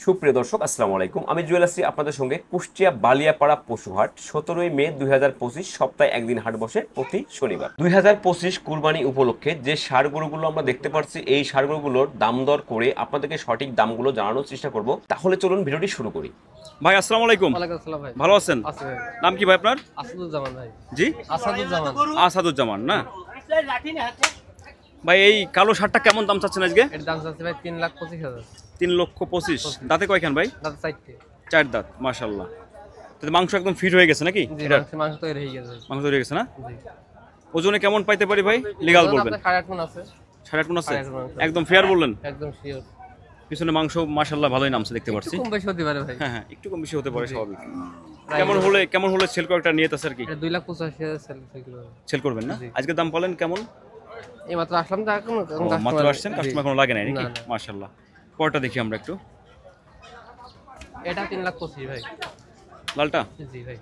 সুপ্রিয় দর্শক আসসালামু আলাইকুম। আমি জুয়েল আসছি আপনাদের সঙ্গে কুষ্টিয়া বালিয়াপাড়া পশুহাট। 17ই মে 2025 সপ্তাহে একদিন হাট বসে প্রতি শনিবার। 2025 কুরবানি উপলক্ষে যে ষাঁড় গরুগুলো আমরা দেখতে পাচ্ছি, এই ষাঁড় গরুগুলোর দাম দর করে আপনাদেরকে সঠিক দামগুলো জানানোর চেষ্টা করব। তাহলে চলুন ভিডিওটি শুরু করি। ভাই আসসালামু আলাইকুম। ওয়ালাইকুম আসসালাম ভাই। ভালো আছেন? আছি ভাই। নাম কি ভাই আপনার? আসাদুজ্জামান ভাই। জি আসাদুজ্জামান। আসাদুজ্জামান না ভাই? এই কালো ষাঁড়টা কেমন দাম চাচ্ছেন আজকে? এর দাম চাচ্ছে ভাই 3,25,000। 3,25,000। দাঁতে কয়খান ভাই? দাঁত চারটে। 4 দাঁত, মাশাআল্লাহ। তো মাংস একদম ফিট হয়ে গেছে নাকি? জি, মাংস তৈরি হয়ে গেছে। মাংস তৈরি হয়ে গেছে না? জি। ওজনে কেমন পাইতে পারি ভাই? লিগ্যাল বলবেন। 8.5 মণ আছে। 8.5 মণ আছে? 8.5 মণ আছে। একদম ফেয়ার বললেন? একদম শিওর। পিছনে মাংস মাশাআল্লাহ ভালোই নামছে দেখতে পাচ্ছি। কম বেশি হতে পারে ভাই। হ্যাঁ হ্যাঁ, একটু কম বেশি হতে পারে, স্বাভাবিক। প্রায় কেমন হলে সেল করাটা নিয়ত আছে আর কি? এটা 2,85,000 সেল করব। সেল করবেন না? জি। আজকে দাম বলেন কেমন? এই মাত্র আসলাম তো এখন মাত্র আসছেন, কাস্টমার কোনো লাগে নাই নাকি? না, না। মাশাআল্লাহ। পরটা দেখি আমরা একটু। এটা 3,25,000 ভাই। লালটা? জি ভাই।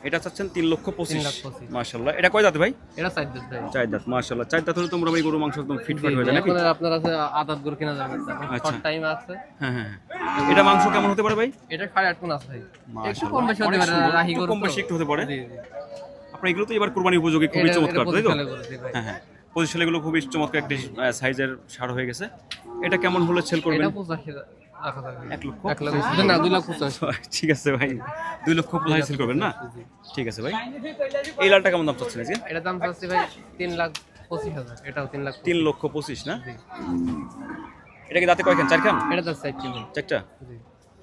এটা চাচ্ছেন 3,25,000। 3,25,000 মাশাআল্লাহ। এটা কয় দাঁত ভাই? এটা 4 দাঁত ভাই। 4 দাঁত, মাশাআল্লাহ। 4 দাঁত হলে তো মোটামুটি গরু মাংস একদম ফিটফাট হয়ে যায় নাকি? এখন আপনার আছে আদাত গরু কিনা যাবে। আচ্ছা। শর্ট টাইম আছে। হ্যাঁ হ্যাঁ হ্যাঁ। এটা মাংস কেমন হতে পারে ভাই? এটা 8.5 মণ আছে ভাই। একটু মাশাআল্লাহ। কম বেশি হতে অনেক পারে, সুন্দর। রাহি একটু গরু কম তো। বেশি একটু হতে পারে। জি জি। আপনার এগুলো তো এবার কুরবানি উপযোগী, খুবই চমৎকার, তাই তো? ভাই। হ্যাঁ হ্যাঁ। পজিশন এগুলো খুবই চমৎকার একটি সাইজের ষাঁড় হয়ে গেছে। এটা কেমন হলে সেল করবেন? এটা 85,000 রাখা যাবে। 1 লক্ষ? 1 লাখ না 2,85,000। ঠিক আছে ভাই, 2,25,000 সেল করবেন না? ঠিক আছে ভাই। এই লালটা কেমন দাম চাচ্ছেন আজকে? এটা দাম চাচ্ছি ভাই 3,25,000। এটাও 3,25,000। 3,25,000 না? জি। এটা কি দাঁতে কয়খান? 4 খান? এটা দাম চাইছি ভাই। 4টা? জি।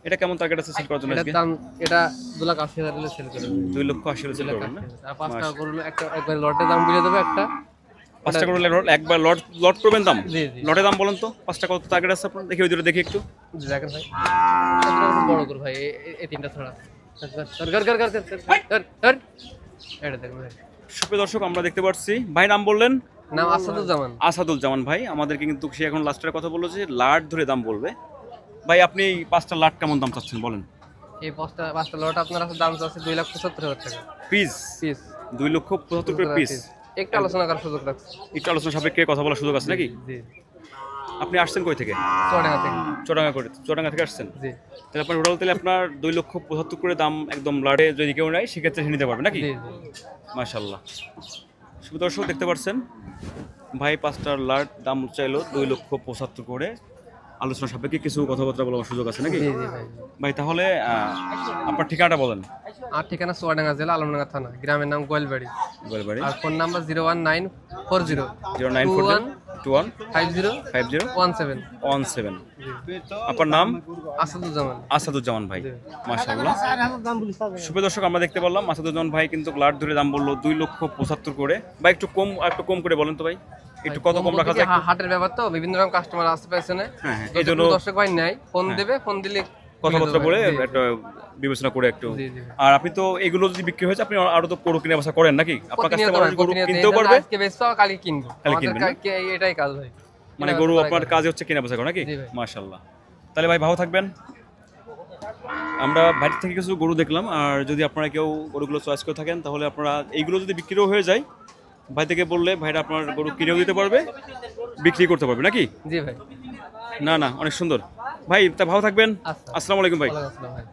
এটা কেমন টার্গেট আছে সেল করার জন্য এটার আজকে? দাম এটা 2,80,000 হলে সেল করে দেব। 2,80,000 সেল করবেন না? 2,80,000 আর 5টা গরু একটা একবার লটের দাম বলে দেবে একটা। 5টা করে একবার লট করবেন দাম? জি জি। লটের দাম বলেন তো, 5টা কত টার্গেট আছে আপনার? দেখি ওই দুটো দেখি একটু। জি দেখেন ভাই। এটা বড় গরু ভাই, এই তিনটা ছাড়া। এটা দেখেন ভাই। সুপ্রিয় দর্শক, আমরা দেখতে পাচ্ছি ভাই, নাম বললেন? নাম আসাদুজ্জামান। আসাদুজ্জামান ভাই। আমাদেরকে কিন্তু সে এখন লাস্টের কথা বললো যে লাট ধরে দাম বলবে। ভাই আপনি 5টা লাট কেমন দাম চাচ্ছেন বলেন? এই পাঁচটা লট আপনার আছে দাম চাচ্ছে 2,75,000 টাকা পিস? পিস। 2,75,000 করে পিস। একটু আলোচনা করার সুযোগ রাখছি। একটু আলোচনা সাপেক্ষে কথা বলার সুযোগ আছে নাকি? জি। আপনি আসছেন কই থেকে? চড়াঙ্গা থেকে। চুয়াডাঙ্গা থেকে আসছেন? জি তাহলে আপনার টোটাল তাহলে আপনার 2,75,000 করে দাম একদম লাটে যদি কেউ নেয় সেক্ষেত্রে সে নিতে পারবে নাকি? জি জি। মাশাআল্লাহ। শুভ দর্শক দেখতে পাচ্ছেন ভাই 5টার লাট দাম চাইলো 2,75,000 করে। আলোচনা সাপেক্ষে কিছু কথাবার্তা বলার সুযোগ আছে নাকি? জি জি ভাই। ভাই তাহলে আপনার ঠিকানাটা বলেন। আর ঠিকানা চুয়াডাঙ্গা জেলা আলমডাঙ্গা থানা, গ্রামের নাম গোয়ালবাড়ি। গোয়ালবাড়ি। আর ফোন নাম্বার 01940 0940 21 আপনার নাম? আসাদুজ্জামান। আসাদুজ্জামান ভাই। মাশাআল্লাহ। শুভ দর্শক, আমরা দেখতে পারলাম আসাদুজ্জামান ভাই কিন্তু লাট ধরে দাম বললো 2,75,000 করে। ভাই একটু কম করে বলেন তো ভাই, একটু কত কম রাখা যায়? হাটের ব্যাপার তো, বিভিন্ন রকম কাস্টমার আসতে পারছে না। হ্যাঁ, এই এই জন্য জন্য দর্শক ভাই নাই, ফোন দেবে, ফোন দিলে কথাবার্তা বলে একটা বিবেচনা করে একটু। জি জি। আর আপনি তো এগুলো যদি বিক্রি হয়েছে আপনি আরো তো গরু কিনে বসা করেন নাকি? আপনার কাছ থেকে মানুষ গরু কিনতেও পারবে, আজকে বেচবো কালকে কিনবো। কালকে কিনবেন না? এটাই কাজ ভাই। মানে গরু আপনার কাজে হচ্ছে কেনা বেচা করা নাকি? জি ভাই। মাশাআল্লাহ। তাহলে ভাই ভালো থাকবেন। আমরা বাইরে থেকে কিছু গরু দেখলাম, আর যদি আপনারা কেউ গরুগুলো চয়েস করে থাকেন তাহলে আপনারা এইগুলো যদি বিক্রিও হয়ে যায় ভাই থেকে বললে ভাইরা আপনার গরু কিনেও দিতে পারবে, বিক্রি করতে পারবে নাকি? জি ভাই। না অনেক সুন্দর ভাই। তা ভালো থাকবেন। আচ্ছা। আসসালামু আলাইকুম ভাই। ওয়ালাইকুম আসসালাম ভাই।